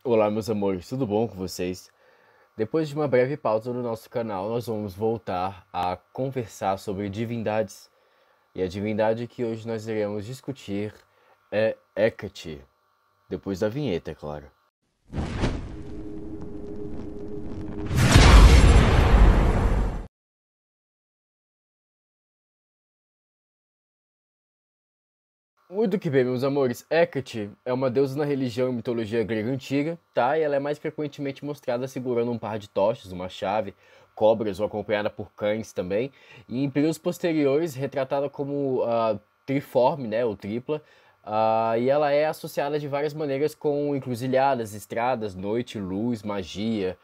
Olá, meus amores, tudo bom com vocês? Depois de uma breve pausa no nosso canal, nós vamos voltar a conversar sobre divindades. E a divindade que hoje nós iremos discutir é Hecate. Depois da vinheta, é claro. Muito que bem, meus amores. Hecate é uma deusa na religião e mitologia grega antiga, tá? E ela é mais frequentemente mostrada segurando um par de tochas, uma chave, cobras ou acompanhada por cães também. E em períodos posteriores, retratada como triforme, né, ou tripla. E ela é associada de várias maneiras com encruzilhadas, estradas, noite, luz, magia,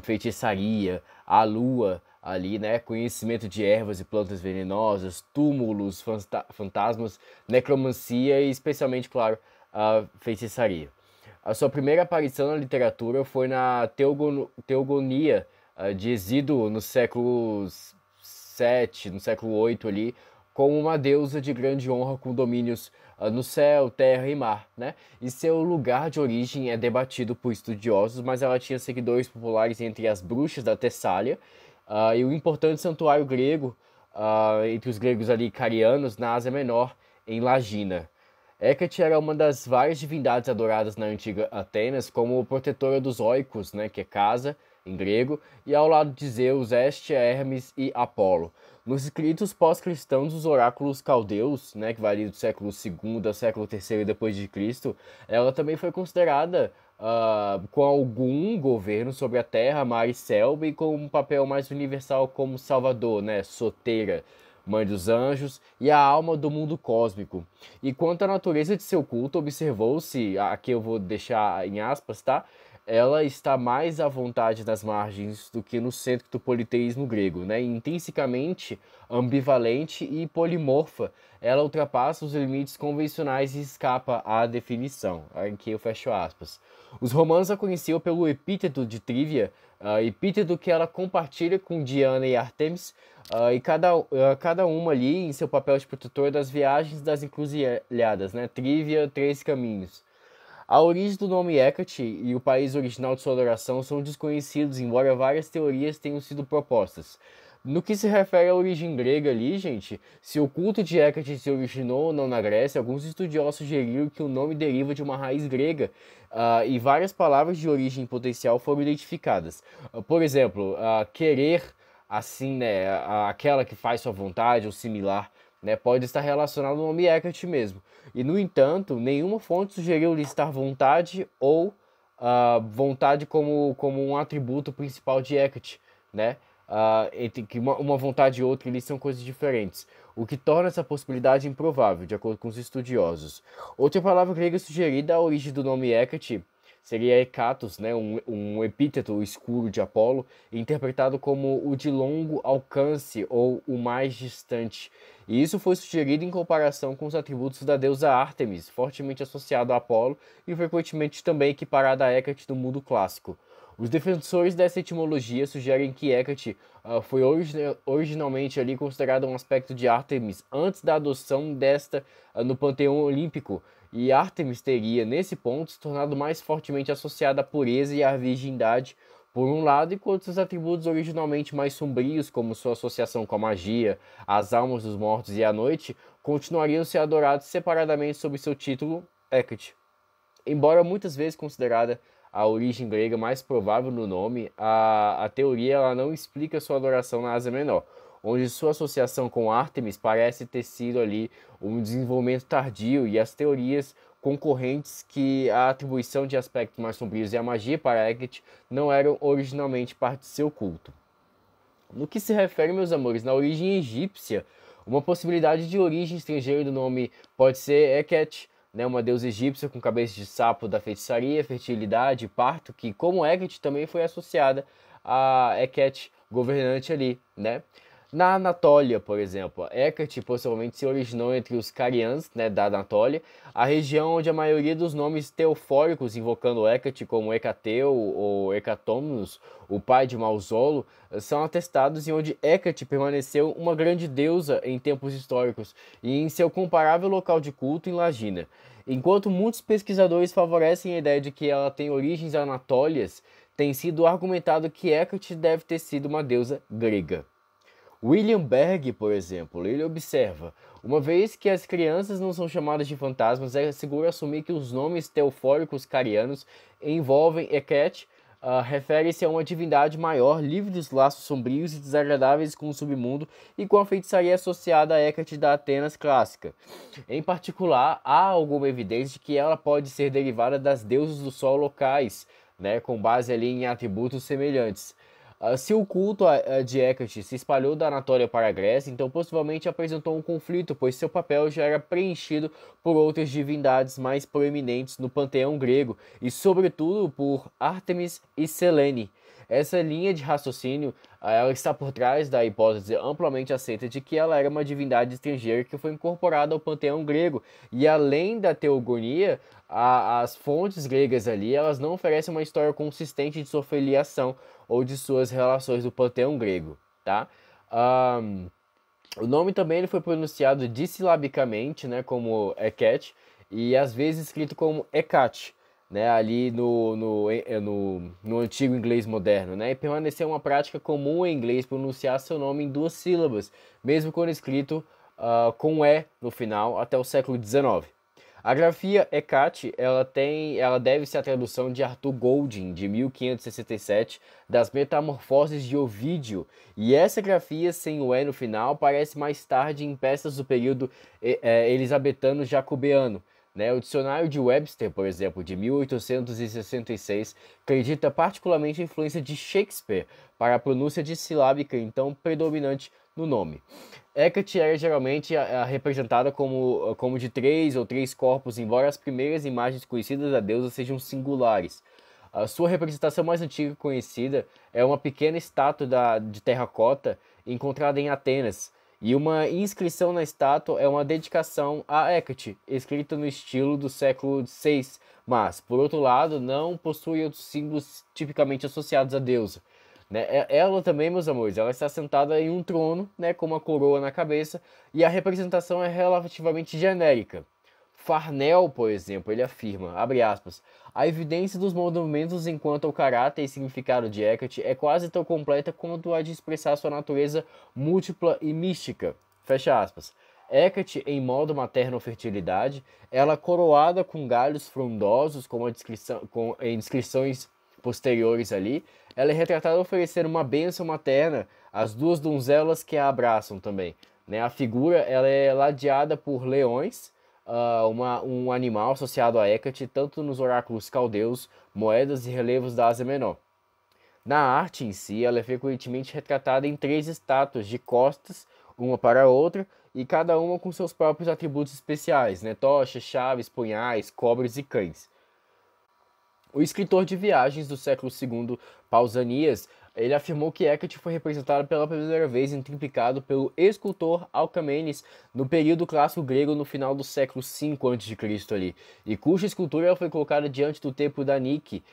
feitiçaria, a lua ali, né? Conhecimento de ervas e plantas venenosas, túmulos, fantasmas, necromancia e especialmente, claro, a feitiçaria. A sua primeira aparição na literatura foi na Teogonia de Hesíodo no século VII, no século VIII ali, como uma deusa de grande honra com domínios no céu, terra e mar, né? E seu lugar de origem é debatido por estudiosos, mas ela tinha seguidores populares entre as bruxas da Tessália e o importante santuário grego, entre os gregos ali carianos, na Ásia Menor, em Lagina. Hecate era uma das várias divindades adoradas na antiga Atenas como protetora dos Oicos, né, que é casa, em grego, e ao lado de Zeus, Hestia, Hermes e Apolo. Nos escritos pós-cristãos, os oráculos caldeus, né, que varia do século II ao século III depois de Cristo, ela também foi considerada com algum governo sobre a terra, mar e céu, e com um papel mais universal como salvador, né, soteira, mãe dos anjos e a alma do mundo cósmico. E quanto à natureza de seu culto, observou-se, aqui eu vou deixar em aspas, tá? Ela está mais à vontade nas margens do que no centro do politeísmo grego, né? Intrinsecamente ambivalente e polimorfa, ela ultrapassa os limites convencionais e escapa à definição. Aqui eu fecho aspas. Os romanos a conheciam pelo epíteto de Trívia, epíteto que ela compartilha com Diana e Artemis, e cada uma ali em seu papel de protetor das viagens das encruzilhadas, né? Trívia, três caminhos. A origem do nome Hecate e o país original de sua adoração são desconhecidos, embora várias teorias tenham sido propostas. No que se refere à origem grega ali, gente, se o culto de Hecate se originou ou não na Grécia, alguns estudiosos sugeriram que o nome deriva de uma raiz grega, e várias palavras de origem potencial foram identificadas. Por exemplo, querer, assim, né, aquela que faz sua vontade ou similar, né, pode estar relacionado ao nome Hecate mesmo. E, no entanto, nenhuma fonte sugeriu listar vontade ou vontade como um atributo principal de Hecate, né? Entre que uma vontade e outra eles são coisas diferentes, o que torna essa possibilidade improvável, de acordo com os estudiosos. Outra palavra grega sugerida à origem do nome Hecate seria Hekatos, né, um epíteto escuro de Apolo, interpretado como o de longo alcance ou o mais distante. E isso foi sugerido em comparação com os atributos da deusa Ártemis, fortemente associado a Apolo e frequentemente também equiparada a Hecate no mundo clássico. Os defensores dessa etimologia sugerem que Hecate foi originalmente ali considerada um aspecto de Ártemis antes da adoção desta no panteão olímpico, e Ártemis teria, nesse ponto, se tornado mais fortemente associada à pureza e à virgindade, por um lado, enquanto seus atributos originalmente mais sombrios, como sua associação com a magia, as almas dos mortos e a noite, continuariam a ser adorados separadamente sob seu título Hecate. Embora muitas vezes considerada a origem grega mais provável no nome, a teoria ela não explica sua adoração na Ásia Menor, onde sua associação com Ártemis parece ter sido ali um desenvolvimento tardio, e as teorias concorrentes que a atribuição de aspectos mais sombrios e a magia para Hecate não eram originalmente parte de seu culto. No que se refere, meus amores, na origem egípcia, uma possibilidade de origem estrangeira do nome pode ser Hecate, né, uma deusa egípcia com cabeça de sapo da feitiçaria, fertilidade e parto, que, como Hecate, também foi associada a Hecate, governante ali, né? Na Anatólia, por exemplo, Hecate possivelmente se originou entre os carians, né, da Anatólia, a região onde a maioria dos nomes teofóricos invocando Hecate, como Hecateu ou Hecatomnus, o pai de Mausolo, são atestados, e onde Hecate permaneceu uma grande deusa em tempos históricos e em seu comparável local de culto em Lagina. Enquanto muitos pesquisadores favorecem a ideia de que ela tem origens anatólias, tem sido argumentado que Hecate deve ter sido uma deusa grega. William Berg, por exemplo, ele observa: uma vez que as crianças não são chamadas de fantasmas, é seguro assumir que os nomes teofóricos carianos envolvem Hecate, refere-se a uma divindade maior, livre dos laços sombrios e desagradáveis com o submundo e com a feitiçaria associada a Hecate da Atenas clássica. Em particular, há alguma evidência de que ela pode ser derivada das deusas do sol locais, né, com base ali em atributos semelhantes. Se o culto de Hecate se espalhou da Anatólia para a Grécia, então possivelmente apresentou um conflito, pois seu papel já era preenchido por outras divindades mais proeminentes no panteão grego, e sobretudo por Ártemis e Selene. Essa linha de raciocínio ela está por trás da hipótese amplamente aceita de que ela era uma divindade estrangeira que foi incorporada ao panteão grego, e além da teogonia, as fontes gregas ali elas não oferecem uma história consistente de sua filiação ou de suas relações do panteão grego, tá? O nome também ele foi pronunciado dissilabicamente, né, como Hecate, e às vezes escrito como Hecate, né, ali no antigo inglês moderno, né, e permaneceu uma prática comum em inglês pronunciar seu nome em duas sílabas, mesmo quando escrito com E no final, até o século XIX. A grafia Hecate, ela deve-se à tradução de Arthur Golding, de 1567, das Metamorfoses de Ovídio, e essa grafia sem o E no final aparece mais tarde em peças do período elisabetano jacobeano. Né? O dicionário de Webster, por exemplo, de 1866, acredita particularmente a influência de Shakespeare para a pronúncia dissilábica, então predominante no nome. Hecate era geralmente representada como de três corpos, embora as primeiras imagens conhecidas da deusa sejam singulares. A sua representação mais antiga conhecida é uma pequena estátua de terracota encontrada em Atenas, e uma inscrição na estátua é uma dedicação a Hecate, escrita no estilo do século VI, mas, por outro lado, não possui outros símbolos tipicamente associados à deusa. Né? Ela também, meus amores, ela está sentada em um trono, né, com uma coroa na cabeça, e a representação é relativamente genérica. Farnell, por exemplo, ele afirma, abre aspas, a evidência dos monumentos enquanto ao caráter e significado de Hecate é quase tão completa quanto a de expressar sua natureza múltipla e mística. Fecha aspas. Hecate, em modo materno-fertilidade, ela coroada com galhos frondosos, em descrições posteriores ali, ela é retratada oferecendo uma bênção materna às duas donzelas que a abraçam também. Né? A figura ela é ladeada por leões, um animal associado a Hecate, tanto nos oráculos caldeus, moedas e relevos da Ásia Menor. Na arte em si, ela é frequentemente retratada em três estátuas de costas, uma para a outra, e cada uma com seus próprios atributos especiais, né? Tochas, chaves, punhais, cobras e cães. O escritor de viagens do século II, Pausanias, ele afirmou que Hecate foi representada pela primeira vez em triplicado pelo escultor Alcamenes no período clássico grego no final do século V a.C. ali, e cuja escultura foi colocada diante do templo da Nike,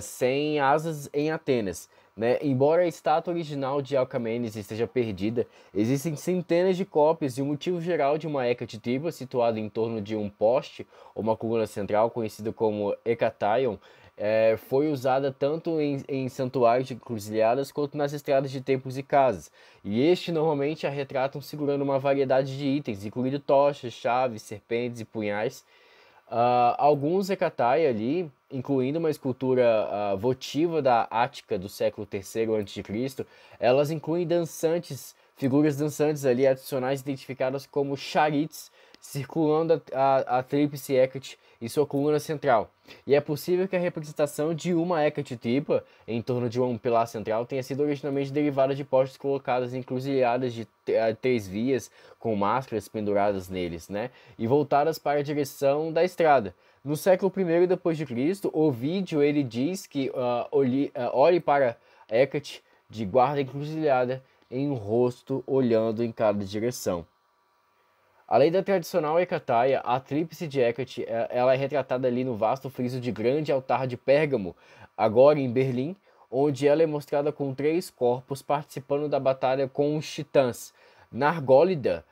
sem asas em Atenas. Né? Embora a estátua original de Alcamenes esteja perdida, existem centenas de cópias e o motivo geral de uma Hecate tripla situada em torno de um poste ou uma coluna central conhecida como Hecataion foi usada tanto em santuários de encruzilhadas quanto nas estradas de templos e casas. E este normalmente a retratam segurando uma variedade de itens, incluindo tochas, chaves, serpentes e punhais. Alguns Hecatai ali, incluindo uma escultura votiva da Ática do século III a.C., elas incluem figuras dançantes ali adicionais identificadas como charites, circulando a tríplice Hecate em sua coluna central. E é possível que a representação de uma Hecate tripla em torno de um pilar central tenha sido originalmente derivada de postes colocados em encruzilhadas de 3 vias com máscaras penduradas neles, né? E voltadas para a direção da estrada. No século I d.C., Ovídio ele diz que olhe para Hecate de guarda encruzilhada em um rosto olhando em cada direção. Além da tradicional Hecataia, a tríplice de Hecate ela é retratada ali no vasto friso de grande altar de Pérgamo, agora em Berlim, onde ela é mostrada com 3 corpos participando da batalha com os titãs. Na Argólida,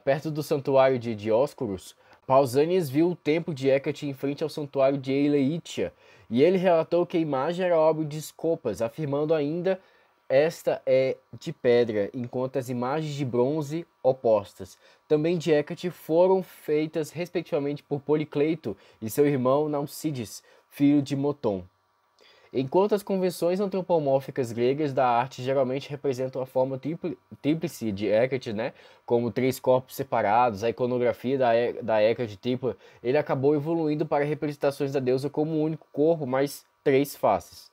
perto do santuário de Dioscuros, Pausanias viu o templo de Hecate em frente ao santuário de Eileitia, e ele relatou que a imagem era obra de Scopas, afirmando ainda esta é de pedra, enquanto as imagens de bronze opostas, também de Hecate, foram feitas respectivamente por Policleito e seu irmão Naucides, filho de Moton. Enquanto as convenções antropomórficas gregas da arte geralmente representam a forma tríplice de Hecate, né, como três corpos separados, a iconografia da Hecate tripla, ele acabou evoluindo para representações da deusa como um único corpo, mas três faces.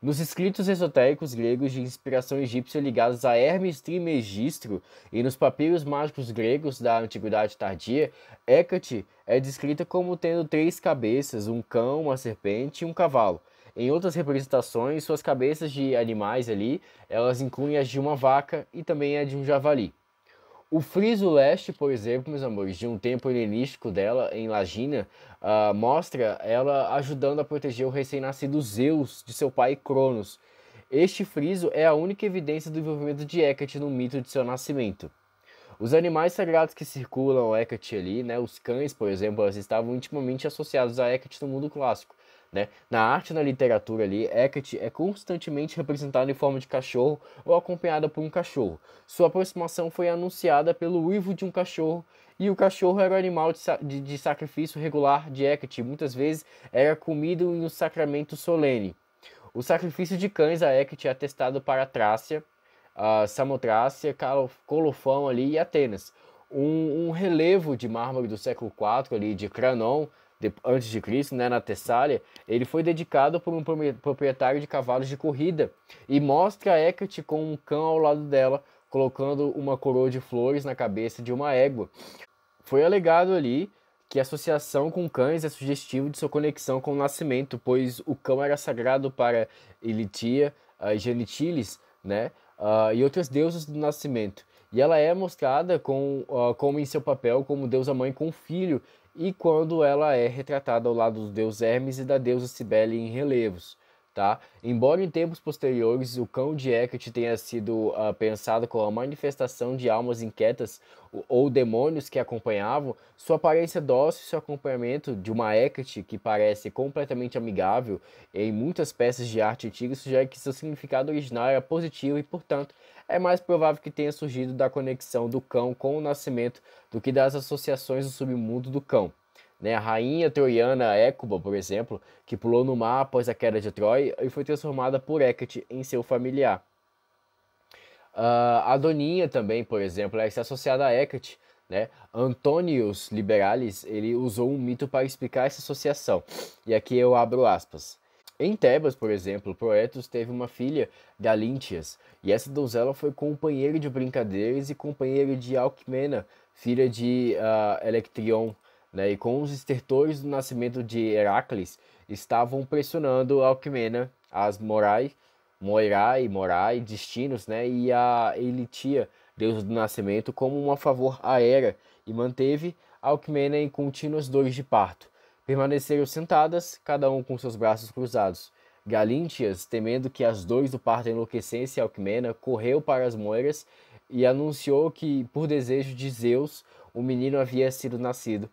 Nos escritos esotéricos gregos de inspiração egípcia ligados a Hermes Trismegisto e nos papiros mágicos gregos da Antiguidade Tardia, Hecate é descrita como tendo três cabeças, um cão, uma serpente e um cavalo. Em outras representações, suas cabeças de animais ali, elas incluem as de uma vaca e também a de um javali. O friso leste, por exemplo, meus amores, de um templo helenístico dela em Lagina, mostra ela ajudando a proteger o recém-nascido Zeus de seu pai Cronos. Este friso é a única evidência do envolvimento de Hecate no mito de seu nascimento. Os animais sagrados que circulam Hecate ali, né, os cães, por exemplo, elas estavam intimamente associados a Hecate no mundo clássico. Né? Na arte e na literatura ali, Hecate é constantemente representada em forma de cachorro ou acompanhada por um cachorro. Sua aproximação foi anunciada pelo uivo de um cachorro, e o cachorro era o animal de sacrifício regular de Hecate, muitas vezes era comido em um sacramento solene. O sacrifício de cães a Hecate é atestado para Trácia, Samotrácia, Colofão ali e Atenas. Um relevo de mármore do século IV ali de Cranon, antes de Cristo, né, na Tessália, ele foi dedicado por um proprietário de cavalos de corrida e mostra a Hecate com um cão ao lado dela, colocando uma coroa de flores na cabeça de uma égua. Foi alegado ali que a associação com cães é sugestivo de sua conexão com o nascimento, pois o cão era sagrado para Ilitia, Genitilis, né, e outras deusas do nascimento. E ela é mostrada como em seu papel como deusa mãe com o filho, e quando ela é retratada ao lado do deus Hermes e da deusa Cibele em relevos. Tá? Embora em tempos posteriores o cão de Hecate tenha sido pensado como a manifestação de almas inquietas ou demônios que acompanhavam, sua aparência dócil e seu acompanhamento de uma Hecate que parece completamente amigável em muitas peças de arte antigas sugere que seu significado original era positivo e, portanto, é mais provável que tenha surgido da conexão do cão com o nascimento do que das associações do submundo do cão. Né? A rainha troiana Écuba, por exemplo, que pulou no mar após a queda de Troia e foi transformada por Hecate em seu familiar. A Doninha também, por exemplo, é associada a Hecate. Né? Antonius Liberalis ele usou um mito para explicar essa associação. E aqui eu abro aspas. Em Tebas, por exemplo, Proetus teve uma filha, Galíntias, e essa donzela foi companheira de brincadeiras e companheira de Alcmena, filha de Electrion, né? E com os estertores do nascimento de Heracles, estavam pressionando Alcmena, as Morai, destinos, né? E a Elitia, deusa do nascimento, como um favor a Hera, e manteve Alcmena em contínuas dores de parto. Permaneceram sentadas, cada um com seus braços cruzados. Galíntias, temendo que as dores do parto enlouquecessem Alcmena, correu para as moiras e anunciou que, por desejo de Zeus, o menino havia sido nascido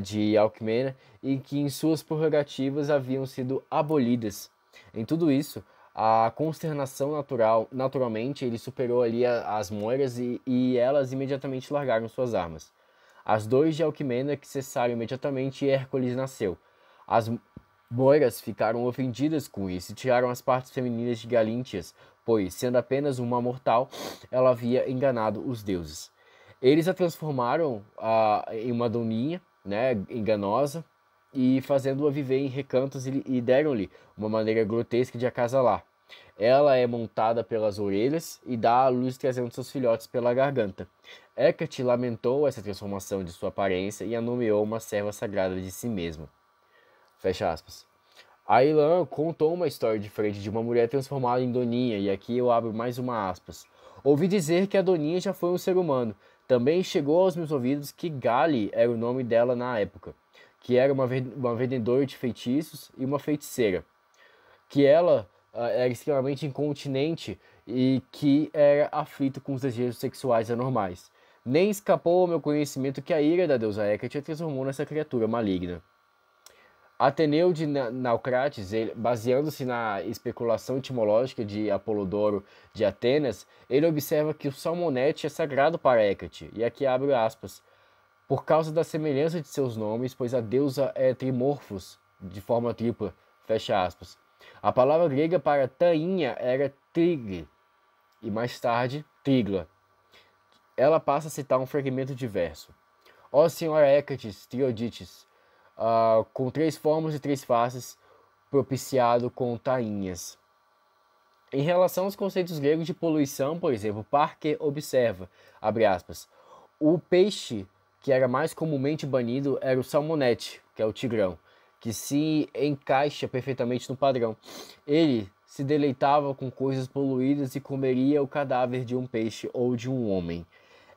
de Alcmena e que em suas prerrogativas haviam sido abolidas. Em tudo isso, a consternação naturalmente, ele superou ali as moiras e elas imediatamente largaram suas armas. As dores de Alcmena que cessaram imediatamente e Hércules nasceu. As moiras ficaram ofendidas com isso e tiraram as partes femininas de Galíntias, pois, sendo apenas uma mortal, ela havia enganado os deuses. Eles a transformaram em uma doninha, né, enganosa, e fazendo-a viver em recantos e deram-lhe uma maneira grotesca de acasalar. Ela é montada pelas orelhas e dá à luz trazendo seus filhotes pela garganta. Hecate lamentou essa transformação de sua aparência e a nomeou uma serva sagrada de si mesma. Fecha aspas. Ailan contou uma história diferente de uma mulher transformada em Doninha, e aqui eu abro mais uma aspas. Ouvi dizer que a Doninha já foi um ser humano. Também chegou aos meus ouvidos que Gali era o nome dela na época, que era uma vendedora de feitiços e uma feiticeira, que ela era extremamente incontinente e que era aflita com os desejos sexuais anormais. Nem escapou ao meu conhecimento que a ira da deusa Hecate a transformou nessa criatura maligna. Ateneu de Naucrates, baseando-se na especulação etimológica de Apolodoro de Atenas, ele observa que o salmonete é sagrado para Hecate, e aqui abre aspas, por causa da semelhança de seus nomes, pois a deusa é trimorfos, de forma tripla, fecha aspas. A palavra grega para tainha era trigli, e mais tarde, trigla. Ela passa a citar um fragmento de verso. Ó senhora Hécates, Triodites, com 3 formas e 3 faces, propiciado com tainhas. Em relação aos conceitos gregos de poluição, por exemplo, Parker observa, abre aspas, o peixe que era mais comumente banido era o salmonete, que é o tigrão, que se encaixa perfeitamente no padrão. Ele se deleitava com coisas poluídas e comeria o cadáver de um peixe ou de um homem.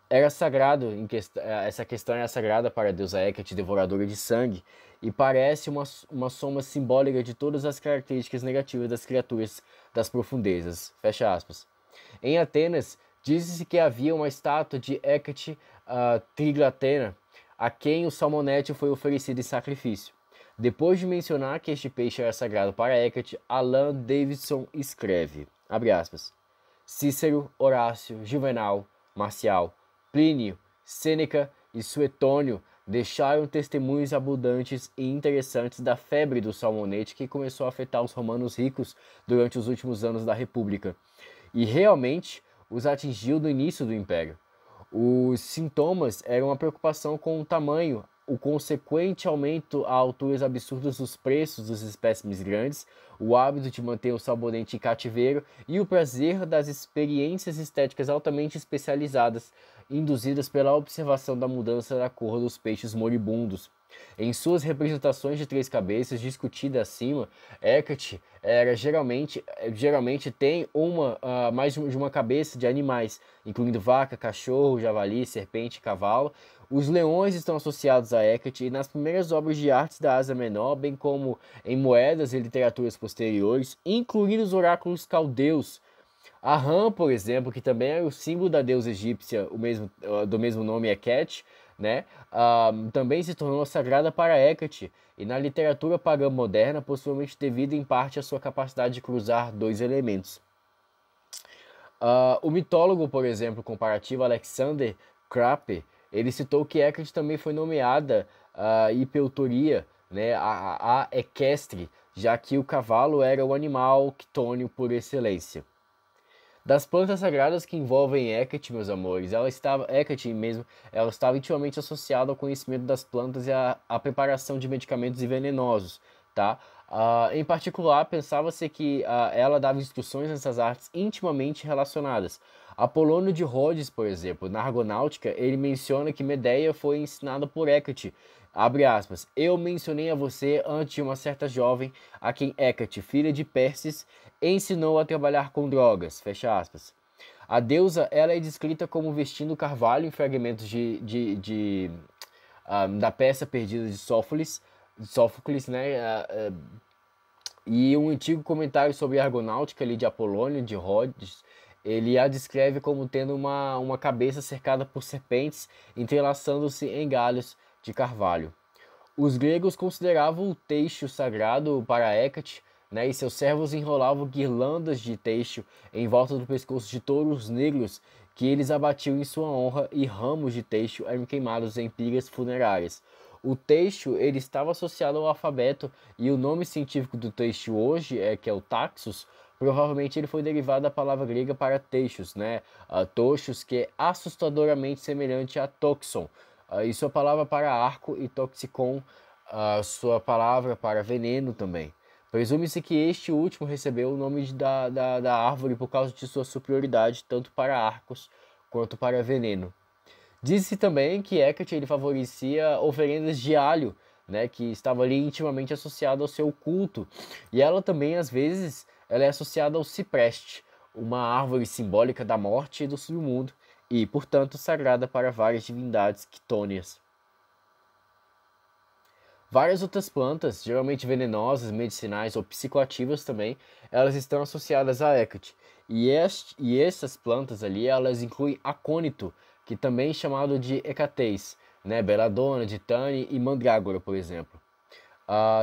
Era sagrado, essa questão era sagrada para a deusa Hecate, devoradora de sangue, e parece uma soma simbólica de todas as características negativas das criaturas das profundezas. Fecha aspas. Em Atenas, diz-se que havia uma estátua de Hecate Triglatena, a quem o salmonete foi oferecido em sacrifício. Depois de mencionar que este peixe era sagrado para Hecate, Alan Davidson escreve, abre aspas, Cícero, Horácio, Juvenal, Marcial, Plínio, Sêneca e Suetônio deixaram testemunhos abundantes e interessantes da febre do salmonete que começou a afetar os romanos ricos durante os últimos anos da República, e realmente os atingiu no início do Império. Os sintomas eram a preocupação com o tamanho, o consequente aumento a alturas absurdas dos preços dos espécimes grandes, o hábito de manter o sabonete em cativeiro e o prazer das experiências estéticas altamente especializadas, induzidas pela observação da mudança da cor dos peixes moribundos. Em suas representações de 3 cabeças discutidas acima, Hecate geralmente tem mais de uma cabeça de animais, incluindo vaca, cachorro, javali, serpente e cavalo. Os leões estão associados a Hecate e nas primeiras obras de artes da Ásia Menor, bem como em moedas e literaturas posteriores, incluindo os oráculos caldeus. A rã, por exemplo, que também é o símbolo da deusa egípcia, do mesmo nome Hecate, né? Também se tornou sagrada para Hecate, e na literatura pagã moderna, possivelmente devido em parte à sua capacidade de cruzar 2 elementos. O mitólogo, por exemplo, comparativo Alexander Crape, ele citou que Hecate também foi nomeada Hipeutoria, né, a equestre, já que o cavalo era o animal quitônio por excelência. Das plantas sagradas que envolvem Hecate, meus amores, Hecate mesmo, ela estava intimamente associada ao conhecimento das plantas e à preparação de medicamentos venenosos, tá? Em particular, pensava-se que ela dava instruções nessas artes intimamente relacionadas. Apolônio de Rhodes, por exemplo, na Argonáutica, ele menciona que Medeia foi ensinada por Hecate. Abre aspas, eu mencionei a você antes de uma certa jovem, a quem Hecate, filha de Pérses, ensinou a trabalhar com drogas, fecha aspas. A deusa ela é descrita como vestindo carvalho em fragmentos da peça perdida de Sófocles, né? E um antigo comentário sobre a Argonáutica ali, de Apolônio de Rhodes, ele a descreve como tendo uma cabeça cercada por serpentes, entrelaçando-se em galhos de carvalho. Os gregos consideravam o teixo sagrado para Hecate, né, e seus servos enrolavam guirlandas de teixo em volta do pescoço de touros negros que eles abatiam em sua honra, e ramos de teixo eram queimados em piras funerárias. O teixo ele estava associado ao alfabeto, e o nome científico do teixo hoje, que é o Taxus, provavelmente ele foi derivado da palavra grega para teixos, né? Tochos, que é assustadoramente semelhante a toxon, e sua palavra para arco, e toxicon, sua palavra para veneno também. Presume-se que este último recebeu o nome da árvore por causa de sua superioridade tanto para arcos quanto para veneno. Diz-se também que Hecate ele favorecia oferendas de alho, né, que estava ali intimamente associado ao seu culto. E ela também, às vezes, ela é associada ao cipreste, uma árvore simbólica da morte e do submundo, e, portanto, sagrada para várias divindades quitônias. Várias outras plantas, geralmente venenosas, medicinais ou psicoativas também, elas estão associadas a Hecate. E essas plantas ali, elas incluem acônito, que também é chamado de Hecateis, né? Beladona, Titane e Mandrágora, por exemplo.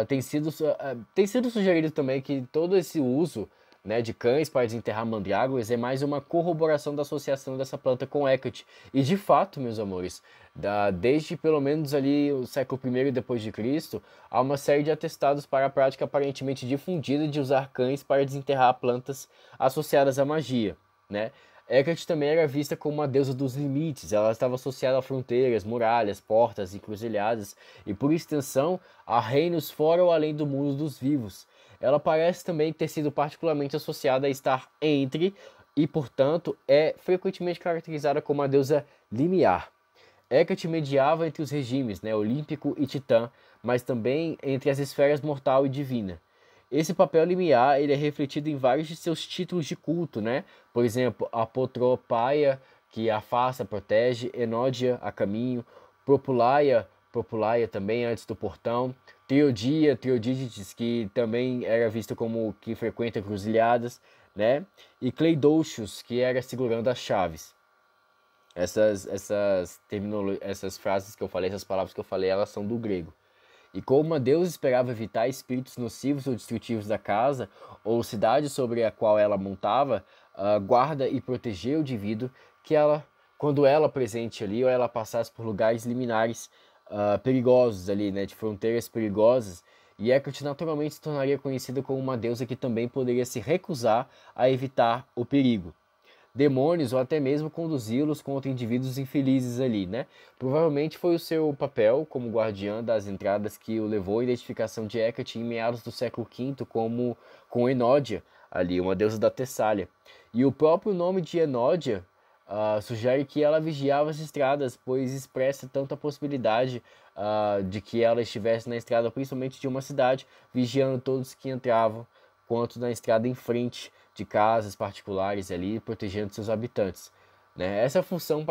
Tem sido sugerido também que todo esse uso, né, de cães para desenterrar mandrágoras é mais uma corroboração da associação dessa planta com Hecate. E de fato, meus amores, desde pelo menos ali o século I depois de Cristo, há uma série de atestados para a prática aparentemente difundida de usar cães para desenterrar plantas associadas à magia, né? Hecate também era vista como uma deusa dos limites, ela estava associada a fronteiras, muralhas, portas, encruzilhadas e, por extensão, a reinos fora ou além do mundo dos vivos. Ela parece também ter sido particularmente associada a estar entre e, portanto, é frequentemente caracterizada como a deusa limiar. Hecate mediava entre os regimes, né, olímpico e titã, mas também entre as esferas mortal e divina. Esse papel limiar ele é refletido em vários de seus títulos de culto, né? Por exemplo, Apotropaia, que afasta, protege, Enódia, a caminho, Propulaia, Propulaia também antes do portão, Triodia, Triodígites, que também era visto como que frequenta cruzilhadas, né? E Cleidochus, que era segurando as chaves. Essas frases que eu falei, essas palavras que eu falei, elas são do grego. E como uma deusa esperava evitar espíritos nocivos ou destrutivos da casa ou cidade sobre a qual ela montava, guarda e proteger o indivíduo que ela, quando ela presente ali ou ela passasse por lugares liminares perigosos ali, né, de fronteiras perigosas, e Hecate naturalmente se tornaria conhecida como uma deusa que também poderia se recusar a evitar o perigo, demônios ou até mesmo conduzi-los contra indivíduos infelizes ali, né? Provavelmente foi o seu papel como guardiã das entradas que o levou à identificação de Hecate em meados do século V como com Enódia, ali, uma deusa da Tessália. E o próprio nome de Enódia sugere que ela vigiava as estradas, pois expressa tanta possibilidade de que ela estivesse na estrada, principalmente de uma cidade, vigiando todos que entravam, quanto na estrada em frente de casas particulares ali, protegendo seus habitantes, né? Essa função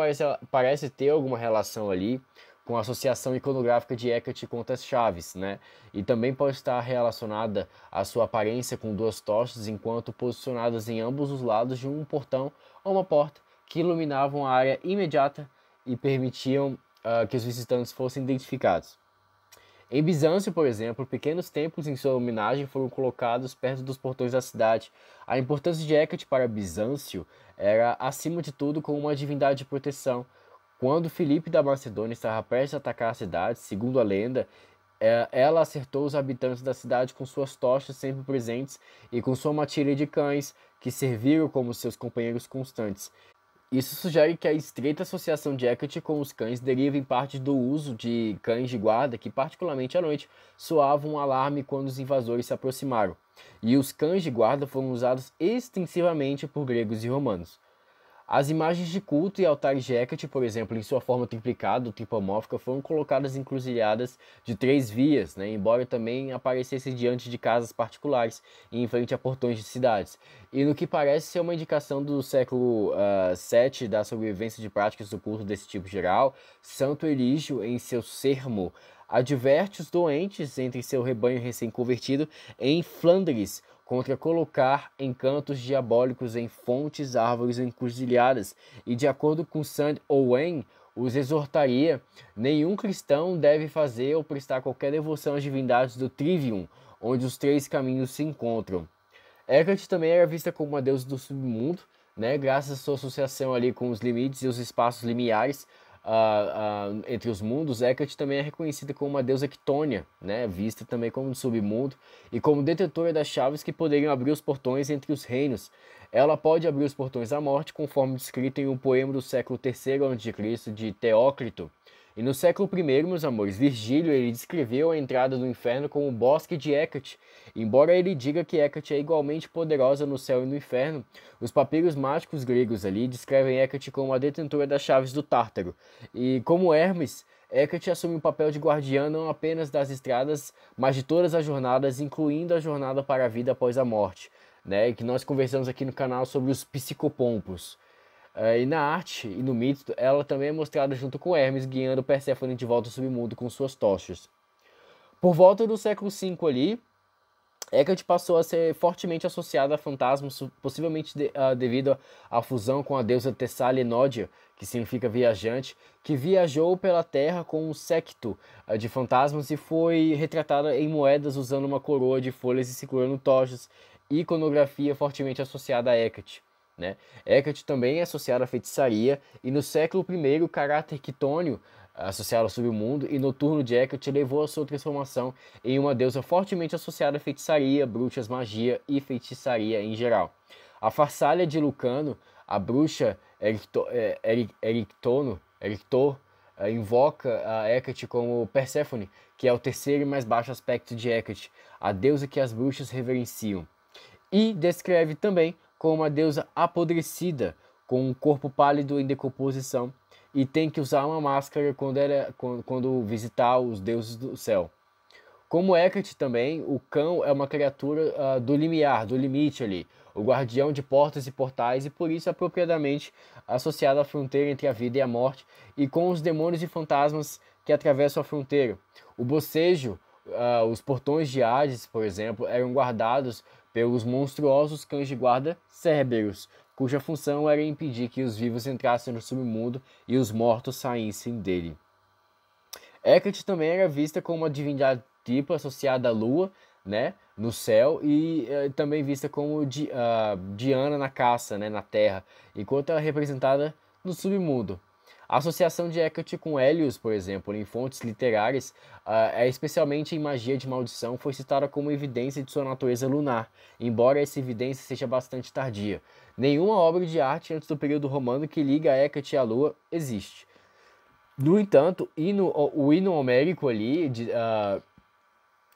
parece ter alguma relação ali com a associação iconográfica de Hecate com as chaves, né? E também pode estar relacionada à sua aparência com duas tochas enquanto posicionadas em ambos os lados de um portão ou uma porta que iluminavam a área imediata e permitiam que os visitantes fossem identificados. Em Bizâncio, por exemplo, pequenos templos em sua homenagem foram colocados perto dos portões da cidade. A importância de Hecate para Bizâncio era, acima de tudo, como uma divindade de proteção. Quando Filipe da Macedônia estava prestes a atacar a cidade, segundo a lenda, ela acertou os habitantes da cidade com suas tochas sempre presentes e com sua matilha de cães, que serviram como seus companheiros constantes. Isso sugere que a estreita associação de Hecate com os cães deriva em parte do uso de cães de guarda que, particularmente à noite, soavam um alarme quando os invasores se aproximaram. E os cães de guarda foram usados extensivamente por gregos e romanos. As imagens de culto e altares de Hecate, por exemplo, em sua forma triplicada ou tripomórfica, foram colocadas em encruzilhadas de 3 vias, né, embora também aparecessem diante de casas particulares e em frente a portões de cidades. E no que parece ser uma indicação do século VII da sobrevivência de práticas do culto desse tipo geral, Santo Elígio, em seu sermo, adverte os doentes entre seu rebanho recém-convertido em Flandres, contra colocar encantos diabólicos em fontes, árvores ou encruzilhadas, e de acordo com Saint Owen, os exortaria: nenhum cristão deve fazer ou prestar qualquer devoção às divindades do Trivium, onde os 3 caminhos se encontram. Hecate também era vista como uma deusa do submundo, né, graças à sua associação ali com os limites e os espaços limiares entre os mundos. Hecate também é reconhecida como uma deusa quitônia, né, vista também como do submundo, e como detentora das chaves que poderiam abrir os portões entre os reinos. Ela pode abrir os portões da morte, conforme descrito em um poema do século III a.C. de Teócrito. E no século I, meus amores, Virgílio ele descreveu a entrada do inferno como o bosque de Hecate. Embora ele diga que Hecate é igualmente poderosa no céu e no inferno, os papiros mágicos gregos ali descrevem Hecate como a detentora das chaves do Tártaro. E como Hermes, Hecate assume o papel de guardiã não apenas das estradas, mas de todas as jornadas, incluindo a jornada para a vida após a morte, né? E que nós conversamos aqui no canal sobre os psicopompos. E na arte e no mito, ela também é mostrada junto com Hermes, guiando Perséfone de volta ao submundo com suas tochas. Por volta do século V ali, Hecate passou a ser fortemente associada a fantasmas, possivelmente devido à fusão com a deusa Tessália Nódia, que significa viajante, que viajou pela Terra com um séquito de fantasmas e foi retratada em moedas usando uma coroa de folhas e segurando tochas, iconografia fortemente associada a Hecate. Né? Hecate também é associada à feitiçaria, e no século I o caráter quitônio associado ao submundo e noturno de Hecate levou a sua transformação em uma deusa fortemente associada à feitiçaria, bruxas, magia e feitiçaria em geral. A Farsália de Lucano, a bruxa Erictor, invoca a Hecate como Perséfone, que é o terceiro e mais baixo aspecto de Hecate, a deusa que as bruxas reverenciam. E descreve também como uma deusa apodrecida, com um corpo pálido em decomposição, e tem que usar uma máscara quando visitar os deuses do céu. Como Hecate também, o cão é uma criatura do limiar, do limite ali, o guardião de portas e portais, e por isso é apropriadamente associado à fronteira entre a vida e a morte, e com os demônios e fantasmas que atravessam a fronteira. O bocejo, os portões de Hades, por exemplo, eram guardados pelos monstruosos cães de guarda Cerberus, cuja função era impedir que os vivos entrassem no submundo e os mortos saíssem dele. Hecate também era vista como uma divindade tipo associada à lua, né, no céu, e também vista como Diana na caça, né, na terra, enquanto ela é representada no submundo. A associação de Hecate com Hélios, por exemplo, em fontes literárias, especialmente em magia de maldição, foi citada como evidência de sua natureza lunar, embora essa evidência seja bastante tardia. Nenhuma obra de arte antes do período romano que liga Hecate à lua existe. No entanto, o hino homérico ali,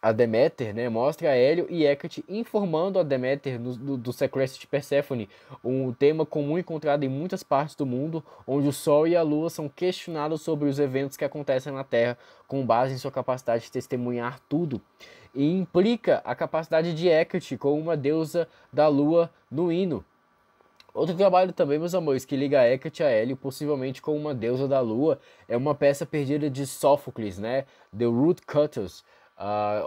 a Deméter, né, mostra Hélio e Hecate informando a Deméter do sequestro de Perséfone, um tema comum encontrado em muitas partes do mundo, onde o Sol e a Lua são questionados sobre os eventos que acontecem na Terra, com base em sua capacidade de testemunhar tudo, e implica a capacidade de Hecate como uma deusa da Lua no hino. Outro trabalho também, meus amores, que liga Hecate a Hélio, possivelmente como uma deusa da lua, é uma peça perdida de Sófocles, né? The Woodcutters,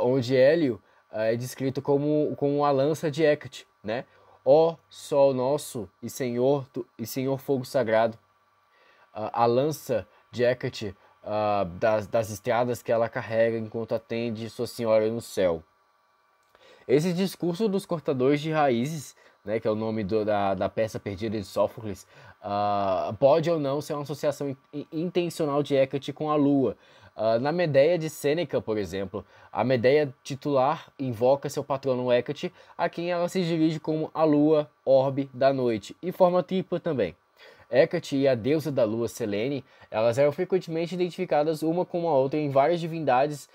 onde Hélio é descrito como a lança de Hecate, né? Ó Sol nosso e Senhor Fogo Sagrado, a lança de Hecate das estradas que ela carrega enquanto atende sua senhora no céu. Esse discurso dos cortadores de raízes, né, que é o nome da peça perdida de Sófocles, pode ou não ser uma associação intencional de Hecate com a lua. Na Medeia de Sêneca, por exemplo, a Medeia titular invoca seu patrono Hecate, a quem ela se dirige como a lua, orbe da noite, e forma tripla também. Hecate e a deusa da lua Selene, elas eram frequentemente identificadas uma com a outra em várias divindades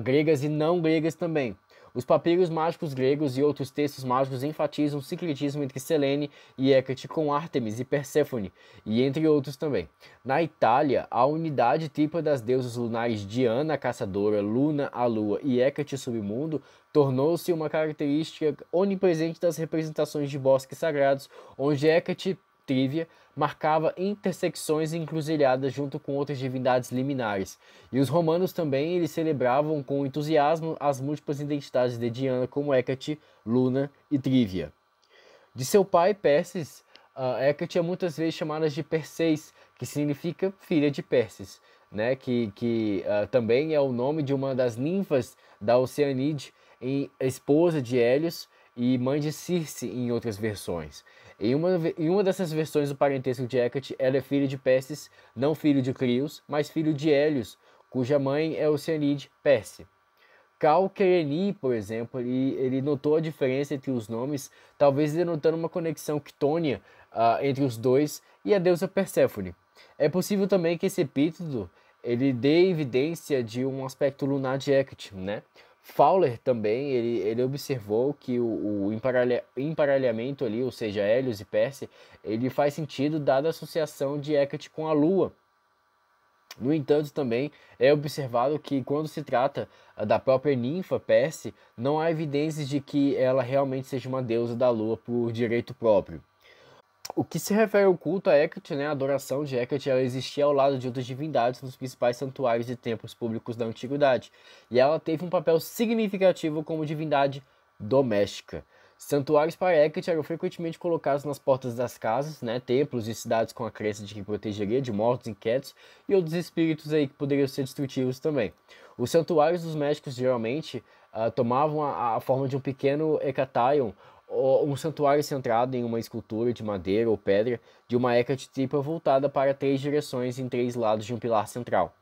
gregas e não gregas também. Os papiros mágicos gregos e outros textos mágicos enfatizam o sincretismo entre Selene e Hecate com Ártemis e Perséfone, e entre outros também. Na Itália, a unidade tripla das deusas lunares Diana, a caçadora, Luna, a lua e Hecate, submundo, tornou-se uma característica onipresente das representações de bosques sagrados, onde Hecate, Trívia, marcava intersecções e encruzilhadas junto com outras divindades liminares. E os romanos também eles celebravam com entusiasmo as múltiplas identidades de Diana como Hecate, Luna e Trívia. De seu pai Perses, Hecate é muitas vezes chamada de Perseis, que significa filha de Perses, né? que também é o nome de uma das ninfas da Oceanide, esposa de Hélios e mãe de Circe em outras versões. Em uma dessas versões do parentesco de Hecate, ela é filha de Perses, não filho de Crios, mas filho de Hélios, cuja mãe é Oceanide Perse. Cal Quereni, por exemplo, ele notou a diferença entre os nomes, talvez denotando uma conexão quitônia entre os dois e a deusa Perséfone. É possível também que esse epíteto ele dê evidência de um aspecto lunar de Hecate, né? Fowler também, ele observou que o emparelhamento ali, ou seja, Hélios e Perse, ele faz sentido dada a associação de Hecate com a Lua. No entanto, também é observado que quando se trata da própria ninfa Perse, não há evidências de que ela realmente seja uma deusa da Lua por direito próprio. O que se refere ao culto a Hecate, né, a adoração de Hecate, ela existia ao lado de outras divindades nos principais santuários e templos públicos da antiguidade, e ela teve um papel significativo como divindade doméstica. Santuários para Hecate eram frequentemente colocados nas portas das casas, né, templos e cidades com a crença de que protegeria de mortos, inquietos e outros espíritos aí que poderiam ser destrutivos também. Os santuários domésticos geralmente tomavam a forma de um pequeno hecataion, ou um santuário centrado em uma escultura de madeira ou pedra de uma Hecate tripla voltada para três direções em três lados de um pilar central.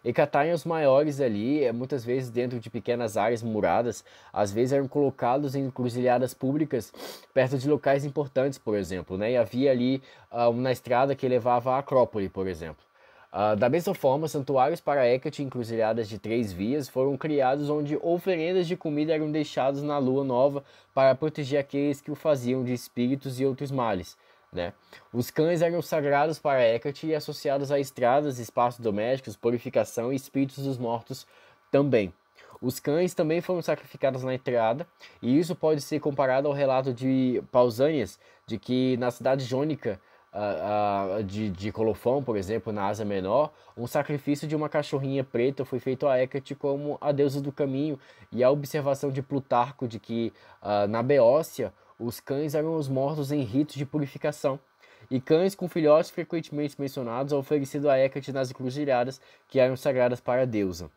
Hecataions maiores ali, muitas vezes dentro de pequenas áreas muradas, às vezes eram colocados em encruzilhadas públicas perto de locais importantes, por exemplo, né? E havia ali uma estrada que levava à Acrópole, por exemplo. Da mesma forma, santuários para Hecate, encruzilhadas de três vias, foram criados onde oferendas de comida eram deixadas na lua nova para proteger aqueles que o faziam de espíritos e outros males, né? Os cães eram sagrados para Hecate e associados a estradas, espaços domésticos, purificação e espíritos dos mortos também. Os cães também foram sacrificados na entrada, e isso pode ser comparado ao relato de Pausanias, de que na cidade jônica de Colofão, por exemplo, na Ásia Menor, um sacrifício de uma cachorrinha preta foi feito a Hecate como a deusa do caminho, e a observação de Plutarco de que na Beócia os cães eram os mortos em ritos de purificação, e cães com filhotes frequentemente mencionados oferecidos a Hecate nas encruzilhadas que eram sagradas para a deusa.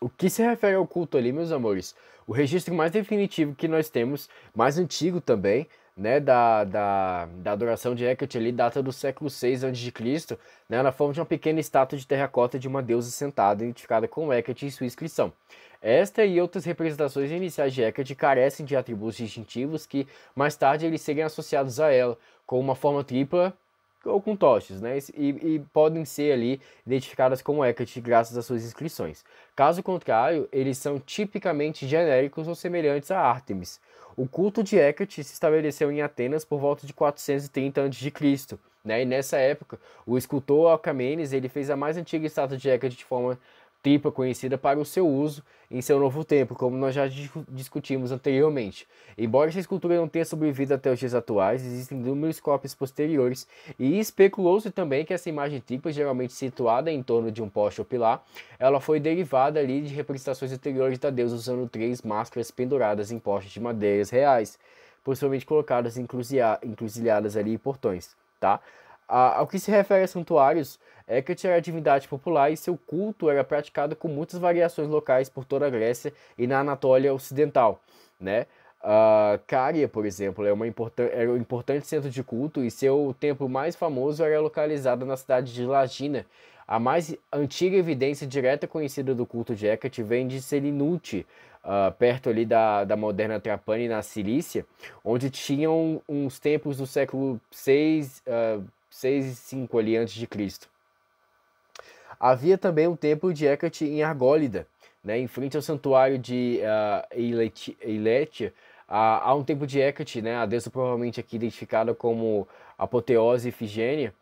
O que se refere ao culto ali, meus amores, o registro mais definitivo que nós temos, mais antigo também, né, da adoração de Hecate ali, data do século VI a.C., né, na forma de uma pequena estátua de terracota de uma deusa sentada, identificada com Hecate em sua inscrição. Esta e outras representações iniciais de Hecate carecem de atributos distintivos que, mais tarde, eles seriam associados a ela, com uma forma tripla ou com tochas, né? E podem ser ali identificadas como Hecate graças às suas inscrições. Caso contrário, eles são tipicamente genéricos ou semelhantes a Ártemis. O culto de Hecate se estabeleceu em Atenas por volta de 430 a.C., né? E nessa época, o escultor Alcamenes ele fez a mais antiga estátua de Hecate de forma tripla conhecida para o seu uso em seu novo templo, como nós já discutimos anteriormente. Embora essa escultura não tenha sobrevivido até os dias atuais, existem inúmeros cópias posteriores, e especulou-se também que essa imagem tripla, geralmente situada em torno de um poste ou pilar, ela foi derivada ali de representações anteriores da deusa usando três máscaras penduradas em postes de madeiras reais, possivelmente colocadas em encruzilhadas ali em portões, tá? Ao que se refere a santuários, Hecate era a divindade popular e seu culto era praticado com muitas variações locais por toda a Grécia e na Anatólia Ocidental, né? Cária, por exemplo, era um importante centro de culto e seu templo mais famoso era localizado na cidade de Lagina. A mais antiga evidência direta conhecida do culto de Hecate vem de Selinunt, perto ali da moderna Trapani, na Cilícia, onde tinham uns templos do século 6 e 5 ali antes de Cristo. Havia também um templo de Hecate em Argólida, né, em frente ao santuário de Eiletia. Há um templo de Hecate, né, a deusa provavelmente aqui identificada como Apoteose Ifigênia,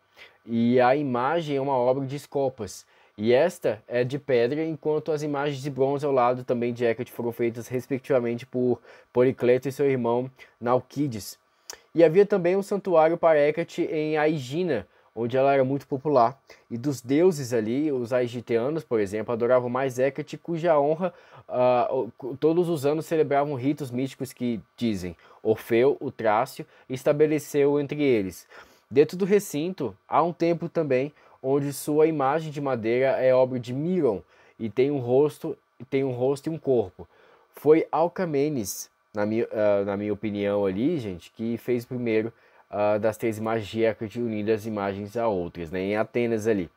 e a imagem é uma obra de Scopas, e esta é de pedra, enquanto as imagens de bronze ao lado também de Hecate foram feitas respectivamente por Policleto e seu irmão Nalquides. E havia também um santuário para Hecate em Aegina, onde ela era muito popular. E dos deuses ali, os aegiteanos, por exemplo, adoravam mais Hecate, cuja honra todos os anos celebravam ritos místicos que, dizem, Orfeu, o Trácio, estabeleceu entre eles. Dentro do recinto, há um templo também, onde sua imagem de madeira é obra de Miron, e tem um rosto e um corpo. Foi Alcamenes, na minha opinião ali, gente, que fez primeiro das três imagens de Hecate unidas imagens a outras, né, em Atenas ali.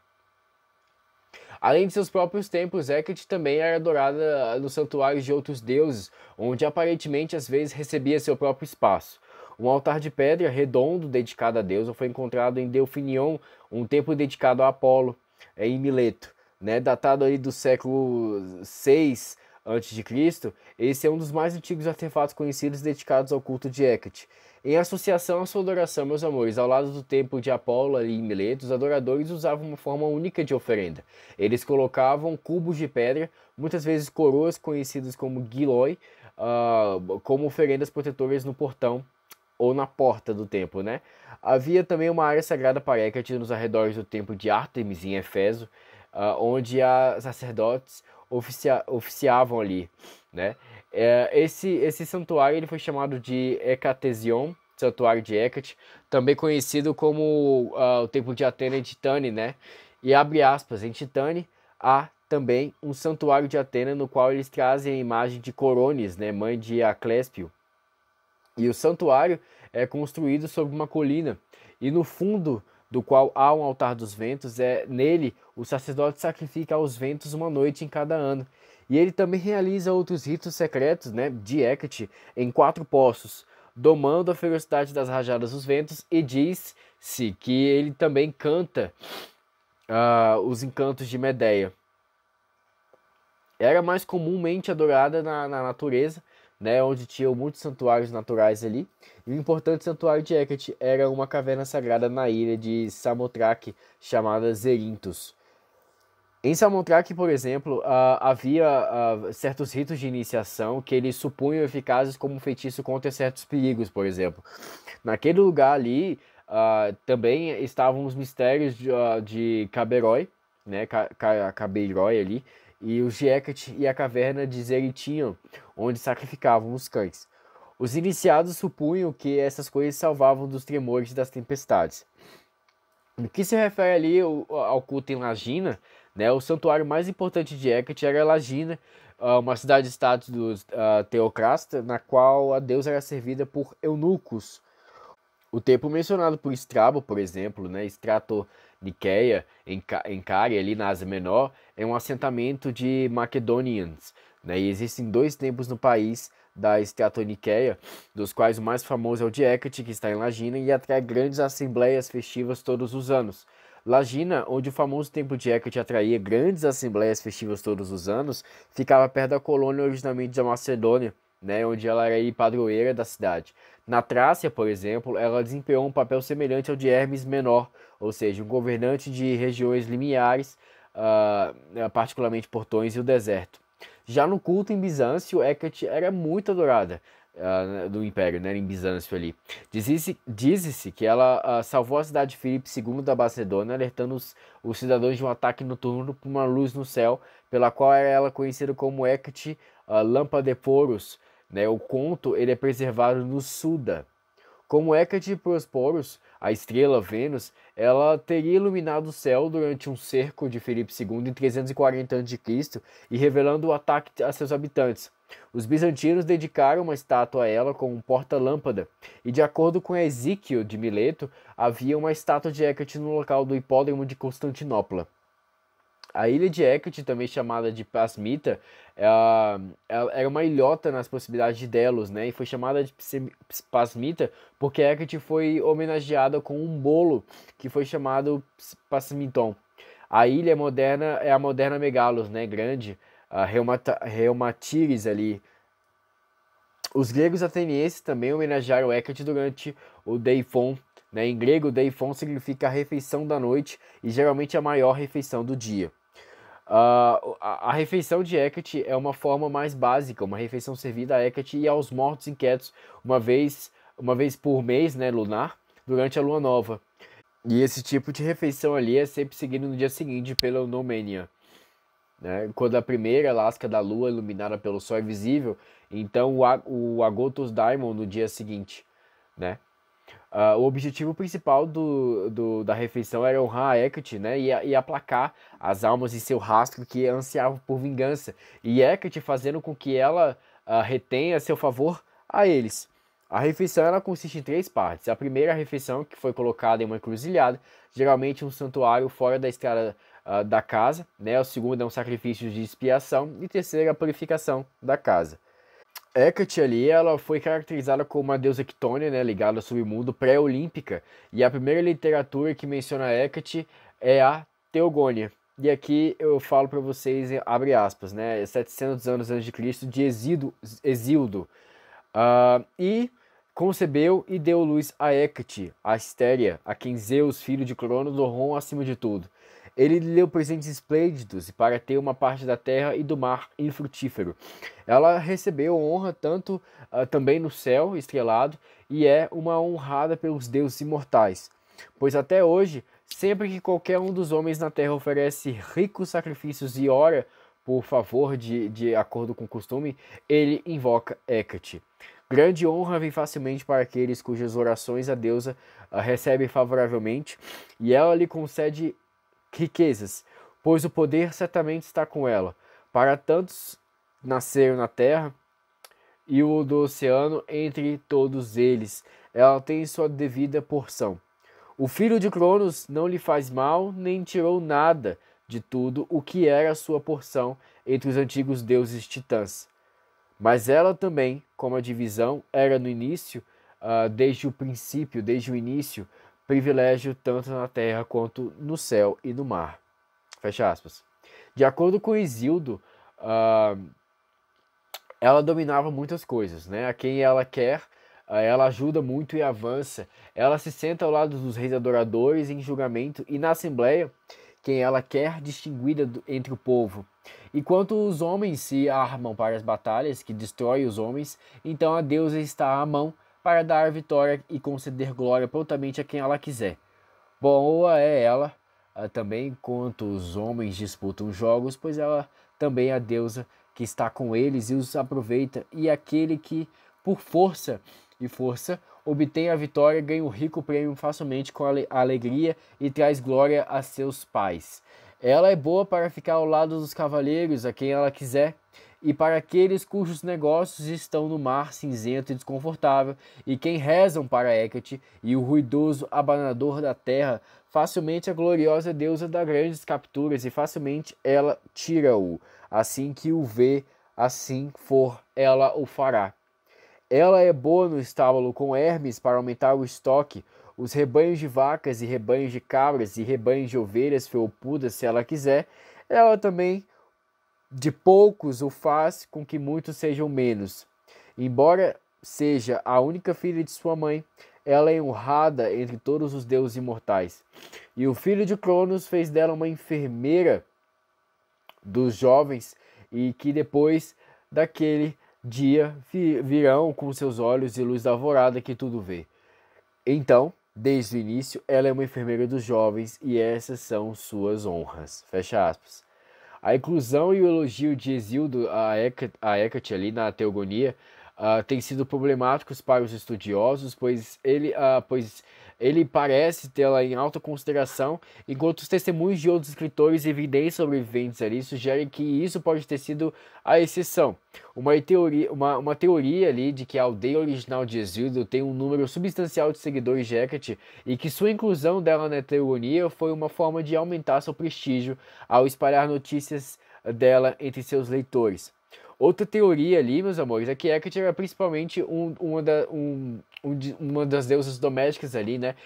Além de seus próprios templos, Hecate também era adorada nos santuários de outros deuses, onde aparentemente às vezes recebia seu próprio espaço. Um altar de pedra redondo dedicado a deusa foi encontrado em Delfinion, um templo dedicado a Apolo, em Mileto, né, datado ali do século 6 a.C. Esse é um dos mais antigos artefatos conhecidos dedicados ao culto de Hecate. Em associação à sua adoração, meus amores, ao lado do templo de Apolo ali em Mileto, os adoradores usavam uma forma única de oferenda. Eles colocavam cubos de pedra, muitas vezes coroas conhecidas como giloi, como oferendas protetoras no portão ou na porta do templo, né? Havia também uma área sagrada para Hecate nos arredores do templo de Ártemis em Éfeso, onde as sacerdotes oficiavam ali, né? Esse santuário ele foi chamado de Hecatesion, santuário de Hecate, também conhecido como o templo de Atena em Titane, né? E abre aspas, em Titane há também um santuário de Atena no qual eles trazem a imagem de Coronis, né, mãe de Acléspio. E o santuário é construído sobre uma colina, e no fundo do qual há um altar dos ventos, nele o sacerdote sacrifica aos ventos uma noite em cada ano. E ele também realiza outros ritos secretos, né, de Hecate, em 4 poços, domando a ferocidade das rajadas dos ventos, e diz-se que ele também canta os encantos de Medeia. Era mais comumente adorada na natureza, né, onde tinham muitos santuários naturais ali. E o importante santuário de Hecate era uma caverna sagrada na ilha de Samothrace, chamada Zerinthos. Em Samothrace, por exemplo, havia certos ritos de iniciação que eles supunham eficazes como um feitiço contra certos perigos, por exemplo. Naquele lugar ali também estavam os mistérios de Cabeiroi, né, Cabeiroi ali, e os de Hecate e a caverna de Zeritinho, onde sacrificavam os cães. Os iniciados supunham que essas coisas salvavam dos tremores das tempestades. No que se refere ali ao culto em Lagina, né, o santuário mais importante de Hecate era Lagina, uma cidade-estado dos Teocrasta, na qual a deusa era servida por eunucos. O templo mencionado por Estrabo, por exemplo, né, Stratoniceia, em Cária, ali na Ásia Menor, é um assentamento de Macedonians, né, e existem 2 templos no país da Stratoniceia, dos quais o mais famoso é o de Hecate, que está em Lagina, e atrai grandes assembleias festivas todos os anos. Lagina, onde o famoso templo de Hecate atraía grandes assembleias festivas todos os anos, ficava perto da colônia originalmente da Macedônia, né, onde ela era padroeira da cidade. Na Trácia, por exemplo, ela desempenhou um papel semelhante ao de Hermes Menor, ou seja, um governante de regiões limiares, particularmente Portões e o deserto. Já no culto em Bizâncio, Hecate era muito adorada do Império, né, em Bizâncio ali. Diz-se que ela salvou a cidade de Filipe II da Macedônia, alertando os cidadãos de um ataque noturno por uma luz no céu, pela qual era ela conhecida como Hecate Lampadeporos, né? O conto ele é preservado no Suda. Como Hecate Prosporos, a estrela Vênus, ela teria iluminado o céu durante um cerco de Filipe II em 340 a.C. e revelando o ataque a seus habitantes. Os bizantinos dedicaram uma estátua a ela como um porta-lâmpada, e de acordo com Ezequiel de Mileto, havia uma estátua de Hecate no local do hipódromo de Constantinopla. A ilha de Hecate, também chamada de Pasmita, era uma ilhota nas proximidades de Delos, né? E foi chamada de Pasmita porque Hecate foi homenageada com um bolo que foi chamado Pasmiton. A ilha moderna é a moderna Megalos, né? Grande, a Reumatires ali. Os gregos atenienses também homenagearam Hecate durante o Deifon, né? Em grego, Deifon significa a refeição da noite e geralmente a maior refeição do dia. A refeição de Hecate é uma forma mais básica, uma refeição servida a Hecate e aos mortos inquietos uma vez por mês, né, lunar, durante a lua nova. E esse tipo de refeição ali é sempre seguido no dia seguinte pela Eunomênia, né? Quando a primeira lasca da lua iluminada pelo sol é visível, então o Agotos Daimon no dia seguinte, né? O objetivo principal da refeição era honrar a Hecate, né, e aplacar as almas em seu rastro que ansiavam por vingança, e Hecate fazendo com que ela retenha seu favor a eles. A refeição ela consiste em 3 partes. A primeira refeição, que foi colocada em uma encruzilhada, geralmente um santuário fora da estrada da casa, né? O segundo é um sacrifício de expiação, e terceiro a purificação da casa. Hecate ali, ela foi caracterizada como uma deusa quitônia, né, ligada ao submundo pré-olímpica, e a primeira literatura que menciona Hecate é a Teogônia. E aqui eu falo para vocês, abre aspas, né, 700 anos antes de Cristo, de Exildo. E concebeu e deu luz a Hecate, a Astéria, a quem Zeus, filho de Cronos, honrou acima de tudo. Ele lhe deu presentes esplêndidos para ter uma parte da terra e do mar infrutífero. Ela recebeu honra tanto também no céu estrelado e é uma honrada pelos deuses imortais. Pois até hoje, sempre que qualquer um dos homens na terra oferece ricos sacrifícios e ora por favor, de acordo com o costume, ele invoca Hecate. Grande honra vem facilmente para aqueles cujas orações a deusa recebe favoravelmente, e ela lhe concede riquezas, pois o poder certamente está com ela. Para tantos nasceram na terra, e o do oceano entre todos eles, ela tem sua devida porção. O filho de Cronos não lhe faz mal, nem tirou nada de tudo o que era sua porção entre os antigos deuses titãs. Mas ela também, como a divisão, era no início, desde o princípio, desde o início, privilégio tanto na terra quanto no céu e no mar. Fecha aspas. De acordo com Hesíodo, ela dominava muitas coisas, né? A quem ela quer, ela ajuda muito e avança. Ela se senta ao lado dos reis adoradores em julgamento e na assembleia, quem ela quer distinguida entre o povo. Enquanto os homens se armam para as batalhas que destroem os homens, então a deusa está à mão para dar vitória e conceder glória prontamente a quem ela quiser. Boa é ela também quanto os homens disputam jogos, pois ela também é a deusa que está com eles e os aproveita, e aquele que, por força, obtém a vitória ganha um rico prêmio facilmente com alegria e traz glória a seus pais. Ela é boa para ficar ao lado dos cavaleiros, a quem ela quiser, e para aqueles cujos negócios estão no mar cinzento e desconfortável, e quem rezam para Hecate e o ruidoso abanador da terra, facilmente a gloriosa deusa dá grandes capturas, e facilmente ela tira-o. Assim que o vê, assim for, ela o fará. Ela é boa no estábulo com Hermes para aumentar o estoque, os rebanhos de vacas e rebanhos de cabras e rebanhos de ovelhas felpudas, se ela quiser. Ela também de poucos o faz com que muitos sejam menos. Embora seja a única filha de sua mãe, ela é honrada entre todos os deuses imortais. E o filho de Cronos fez dela uma enfermeira dos jovens, e que depois daquele dia virão com seus olhos e luz da alvorada que tudo vê. Então, desde o início, ela é uma enfermeira dos jovens e essas são suas honras. Fecha aspas. A inclusão e o elogio de Hesíodo a Hecate ali na Teogonia tem sido problemáticos para os estudiosos, pois ele parece tê-la em alta consideração, enquanto os testemunhos de outros escritores e evidências sobreviventes ali sugerem que isso pode ter sido a exceção. Uma teoria ali de que a aldeia original de Hesíodo tem um número substancial de seguidores de Hecate e que sua inclusão dela na Teogonia foi uma forma de aumentar seu prestígio ao espalhar notícias dela entre seus leitores. Outra teoria ali, meus amores, é que Hecate era principalmente uma das deusas domésticas ali, né?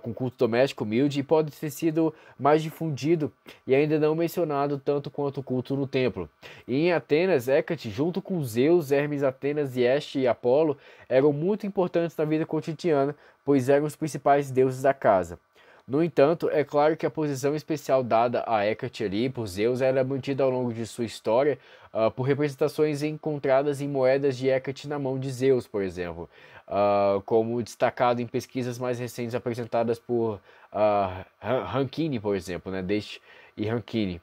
Com culto doméstico humilde, e pode ter sido mais difundido e ainda não mencionado tanto quanto o culto no templo. E em Atenas, Hecate, junto com Zeus, Hermes, Atenas, Este e Apolo, eram muito importantes na vida cotidiana, pois eram os principais deuses da casa. No entanto, é claro que a posição especial dada a Hecate ali por Zeus era mantida ao longo de sua história por representações encontradas em moedas de Hecate na mão de Zeus, por exemplo, como destacado em pesquisas mais recentes apresentadas por Rankine, por exemplo, né, Deste e Rankine.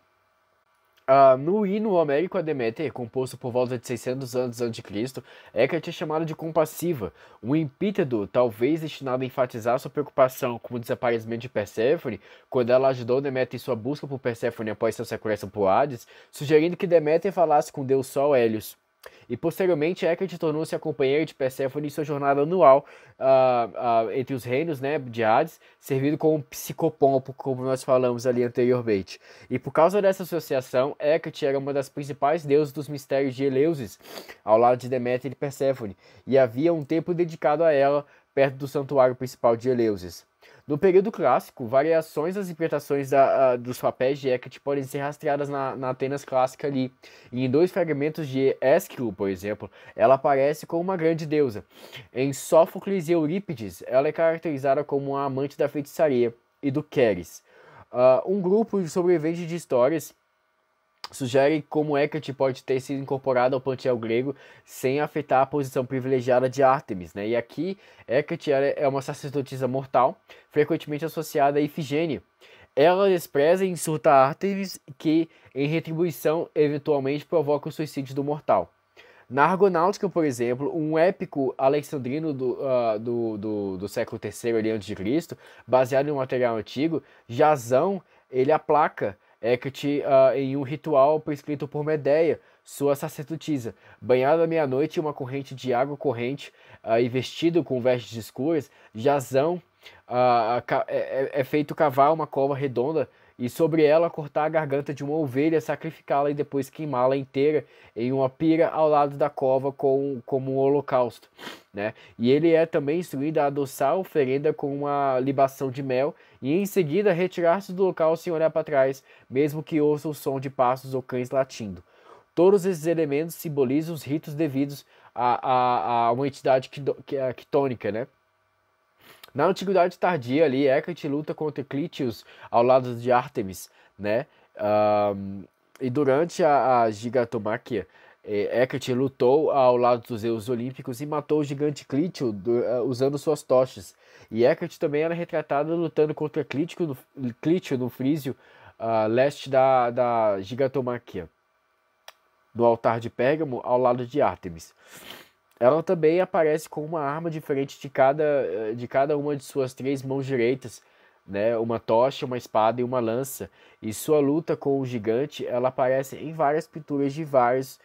No hino homérico a Deméter, composto por volta de 600 anos a.C., Hecate é chamada de compassiva, um epíteto talvez destinado a enfatizar sua preocupação com o desaparecimento de Perséfone, quando ela ajudou Deméter em sua busca por Perséfone após seu sequestro por Hades, sugerindo que Deméter falasse com o deus Sol Hélios. E posteriormente, Hecate tornou-se a companheira de Perséfone em sua jornada anual entre os reinos, né, de Hades, servindo como psicopompo, como nós falamos ali anteriormente. E por causa dessa associação, Hecate era uma das principais deusas dos mistérios de Eleusis, ao lado de Deméter e Perséfone, e havia um templo dedicado a ela perto do santuário principal de Eleusis. No período clássico, variações das interpretações dos papéis de Hecate podem ser rastreadas na Atenas clássica ali. E em dois fragmentos de Ésquilo, por exemplo, ela aparece como uma grande deusa. Em Sófocles e Eurípides, ela é caracterizada como uma amante da feitiçaria e do Queres. Um grupo de sobreviventes de histórias sugere como Hecate pode ter sido incorporada ao panteão grego sem afetar a posição privilegiada de Ártemis, né? E aqui, Hecate é uma sacerdotisa mortal, frequentemente associada a Ifigênia. Ela despreza e insulta Ártemis, que, em retribuição, eventualmente provoca o suicídio do mortal. Na Argonáutica, por exemplo, um épico alexandrino do século III ali, antes de Cristo, baseado em um material antigo, Jasão, ele aplaca Hecate em um ritual prescrito por Medeia, sua sacerdotisa. Banhado à meia-noite em uma corrente de água corrente e vestido com vestes escuras, Jasão é feito cavar uma cova redonda e sobre ela cortar a garganta de uma ovelha, sacrificá-la e depois queimá-la inteira em uma pira ao lado da cova como um holocausto, né? E ele é também instruído a adoçar a oferenda com uma libação de mel e em seguida retirar-se do local sem olhar para trás, mesmo que ouça o som de passos ou cães latindo. Todos esses elementos simbolizam os ritos devidos a uma entidade quitônica, né? Na antiguidade tardia ali, Hecate luta contra Clytius ao lado de Ártemis, né? E durante a gigatomáquia, Hecate lutou ao lado dos Zeus olímpicos e matou o gigante Clítio usando suas tochas. E Hecate também era retratada lutando contra Clítio no Frísio, leste da gigatomáquia, no altar de Pérgamo ao lado de Ártemis. Ela também aparece com uma arma diferente de cada uma de suas 3 mãos direitas, né? Uma tocha, uma espada e uma lança. E sua luta com o gigante, ela aparece em várias pinturas de vários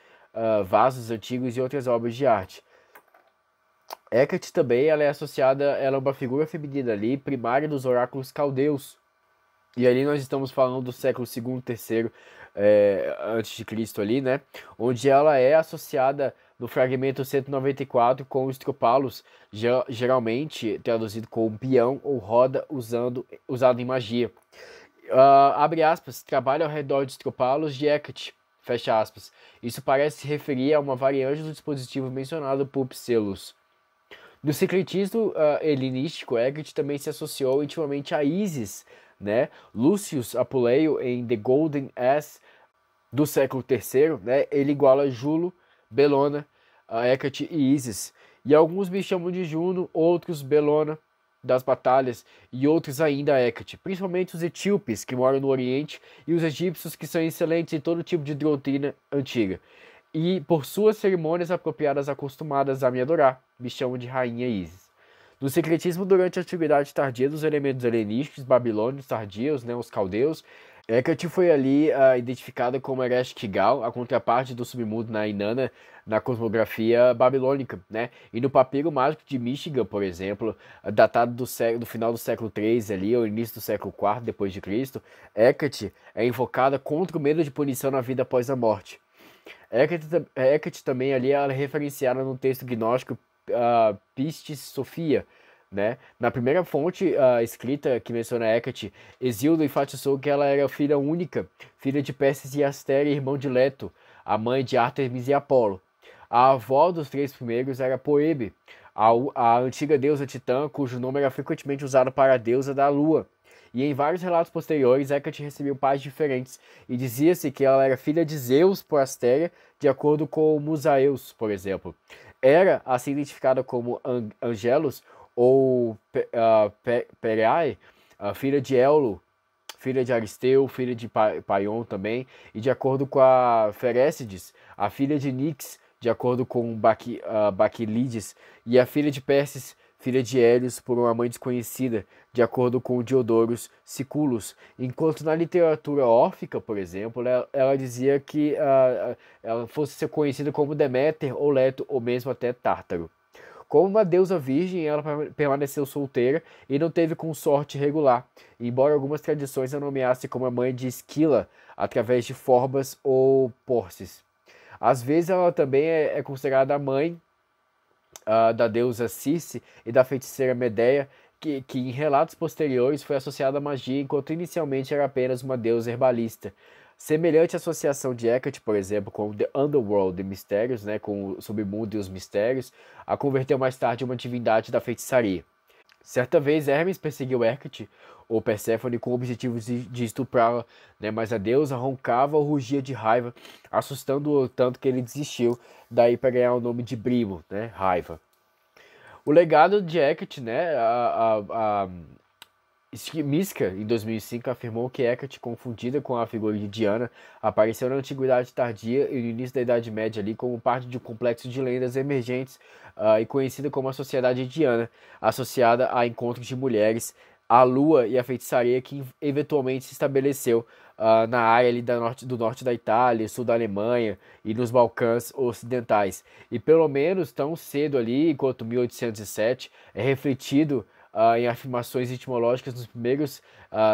vasos antigos e outras obras de arte. Hecate também, ela é uma figura feminina ali, primária dos oráculos caldeus. E ali nós estamos falando do século II, III antes de Cristo ali, né? Onde ela é associada no fragmento 194 com os tropalos, geralmente traduzido como peão ou roda usado em magia. Abre aspas, trabalha ao redor dos tropalos de Hecate, fecha aspas. Isso parece se referir a uma variante do dispositivo mencionado por Psellos. No secretismo helenístico, Hecate também se associou intimamente a Ísis, né? Lucius Apuleio, em The Golden Ass do século III, né? Ele iguala Julo, Belona, Hecate e Ísis. E alguns me chamam de Juno, outros Belona das batalhas e outros ainda Hecate, principalmente os etíopes que moram no Oriente e os egípcios que são excelentes em todo tipo de doutrina antiga. E por suas cerimônias apropriadas acostumadas a me adorar, me chamam de Rainha Ísis. No secretismo durante a Antiguidade Tardia dos elementos helenísticos, babilônios tardios, né, os caldeus, Hecate foi ali identificada como Ereshkigal, a contraparte do submundo na Inanna, na cosmografia babilônica, né? E no papiro mágico de Michigan, por exemplo, datado do final do século III ali, ou início do século IV depois de Cristo, Hecate é invocada contra o medo de punição na vida após a morte. Hecate também ali ela é referenciada no texto gnóstico Pistis Sophia, né? Na primeira fonte escrita que menciona Hecate, Hesíodo enfatizou que ela era filha única, filha de Perses e Astéria, irmão de Leto, a mãe de Ártemis e Apolo. A avó dos 3 primeiros era Poebe, a antiga deusa Titã, cujo nome era frequentemente usado para a deusa da lua. E em vários relatos posteriores, Hecate recebeu pais diferentes, e dizia-se que ela era filha de Zeus por Astéria, de acordo com Musaeus, por exemplo. Era assim identificada como Angelos, ou Pereae, filha de Éolo, filha de Aristeu, filha de Paion também, e de acordo com a Ferécides, a filha de Nix, de acordo com Baquilides, e a filha de Perses, filha de Hélios, por uma mãe desconhecida, de acordo com Diodorus Siculus. Enquanto na literatura órfica, por exemplo, ela dizia que ela fosse ser conhecida como Deméter ou Leto, ou mesmo até Tártaro. Como uma deusa virgem, ela permaneceu solteira e não teve consorte regular, embora algumas tradições a nomeassem como a mãe de Esquila, através de Forbas ou Porcis. Às vezes ela também é considerada a mãe da deusa Circe e da feiticeira Medeia, que em relatos posteriores foi associada à magia, enquanto inicialmente era apenas uma deusa herbalista. Semelhante à associação de Hecate, por exemplo, com The Underworld e Mistérios, né, com o submundo e os mistérios, a converteu mais tarde em uma divindade da feitiçaria. Certa vez, Hermes perseguiu Hecate, ou Perséfone, com o objetivo de estuprá-la, né, mas a deusa roncava ou rugia de raiva, assustando-o tanto que ele desistiu, daí para ganhar o nome de Brimo, né, raiva. O legado de Hecate, né, Miska, em 2005, afirmou que Hecate, confundida com a figura de Diana, apareceu na Antiguidade Tardia e no início da Idade Média ali como parte de um complexo de lendas emergentes e conhecida como a Sociedade Diana, associada a encontros de mulheres, a lua e a feitiçaria que eventualmente se estabeleceu na área ali do norte da Itália, sul da Alemanha e nos Balcãs ocidentais. E pelo menos tão cedo ali, quanto 1807, é refletido em afirmações etimológicas dos primeiros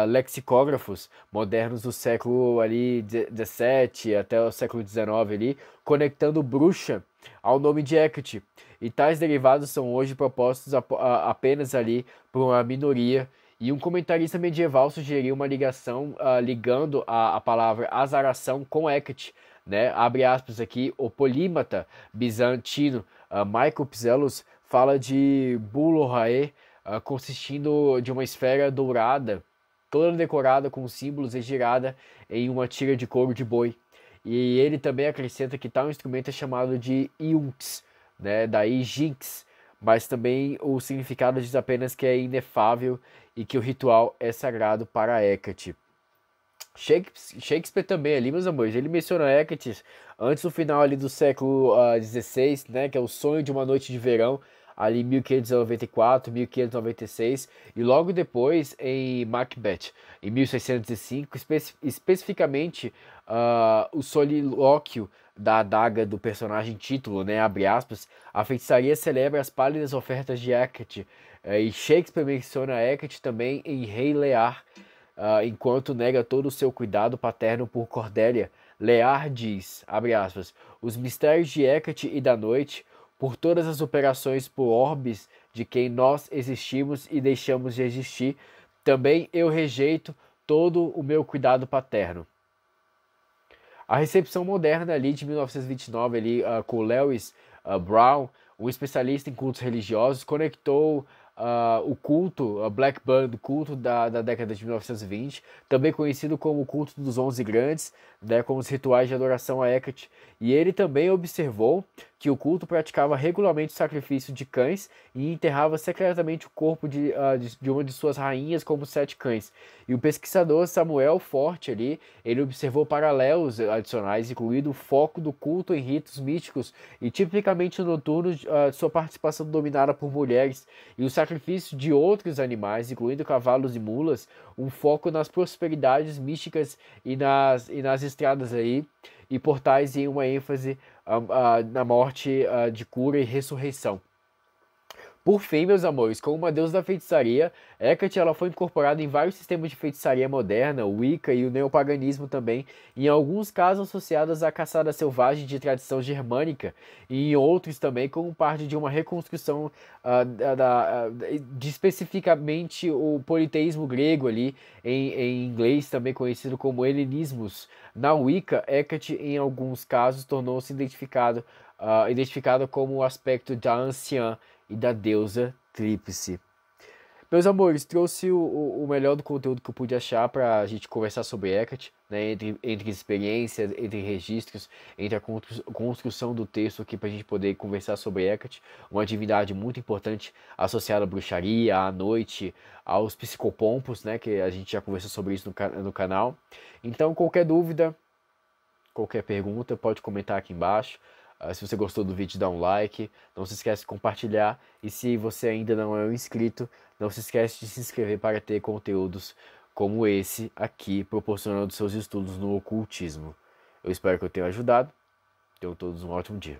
lexicógrafos modernos do século ali 17 até o século 19 ali, conectando bruxa ao nome de Hecate. E tais derivados são hoje propostos apenas ali por uma minoria. E um comentarista medieval sugeriu uma ligação ligando a palavra azaração com Hecate, né? Abre aspas aqui, o polímata bizantino Michael Psellos fala de Bulohae, consistindo de uma esfera dourada, toda decorada com símbolos e girada em uma tira de couro de boi. E ele também acrescenta que tal instrumento é chamado de iunx, né? Daí jinx, mas também o significado diz apenas que é inefável e que o ritual é sagrado para Hecate. Shakespeare também ali, meus amores, ele menciona Hecate antes do final ali do século XVI, né, que é o sonho de uma noite de verão, ali 1594, 1596, e logo depois em Macbeth, em 1605, especificamente o solilóquio da adaga do personagem título, né, abre aspas, a feitiçaria celebra as pálidas ofertas de Hecate, e Shakespeare menciona Hecate também em Rei Lear, enquanto nega todo o seu cuidado paterno por Cordélia. Lear diz, abre aspas, os mistérios de Hecate e da noite, por todas as operações por orbes de quem nós existimos e deixamos de existir, também eu rejeito todo o meu cuidado paterno. A recepção moderna ali de 1929 ali, com Lewis Brown, um especialista em cultos religiosos, conectou o culto, Black Band, o culto da década de 1920, também conhecido como o culto dos 11 grandes, né, com os rituais de adoração a Hecate. E ele também observou que o culto praticava regularmente o sacrifício de cães e enterrava secretamente o corpo de uma de suas rainhas como 7 cães. E o pesquisador Samuel Forte ali, ele observou paralelos adicionais, incluindo o foco do culto em ritos místicos e tipicamente noturnos, sua participação dominada por mulheres e o sacrifício de outros animais, incluindo cavalos e mulas, um foco nas prosperidades místicas e nas estradas aí, e portais em uma ênfase na morte de cura e ressurreição. Por fim, meus amores, como uma deusa da feitiçaria, Hecate ela foi incorporada em vários sistemas de feitiçaria moderna, o Wicca e o neopaganismo também, em alguns casos associadas à caçada selvagem de tradição germânica, e em outros também como parte de uma reconstrução de especificamente o politeísmo grego ali, em inglês também conhecido como helenismos. Na Wicca, Hecate em alguns casos tornou-se identificado como o aspecto da anciã e da deusa tríplice. Meus amores, trouxe o melhor do conteúdo que eu pude achar para a gente conversar sobre Hecate, né, entre experiências, entre registros, entre a construção do texto aqui para a gente poder conversar sobre Hecate, uma divindade muito importante associada à bruxaria, à noite, aos psicopompos, né, que a gente já conversou sobre isso no canal. Então, qualquer dúvida, qualquer pergunta, pode comentar aqui embaixo. Se você gostou do vídeo, dá um like, não se esquece de compartilhar, e se você ainda não é um inscrito, não se esquece de se inscrever para ter conteúdos como esse aqui, proporcionando seus estudos no ocultismo. Eu espero que eu tenha ajudado. Tenham todos um ótimo dia.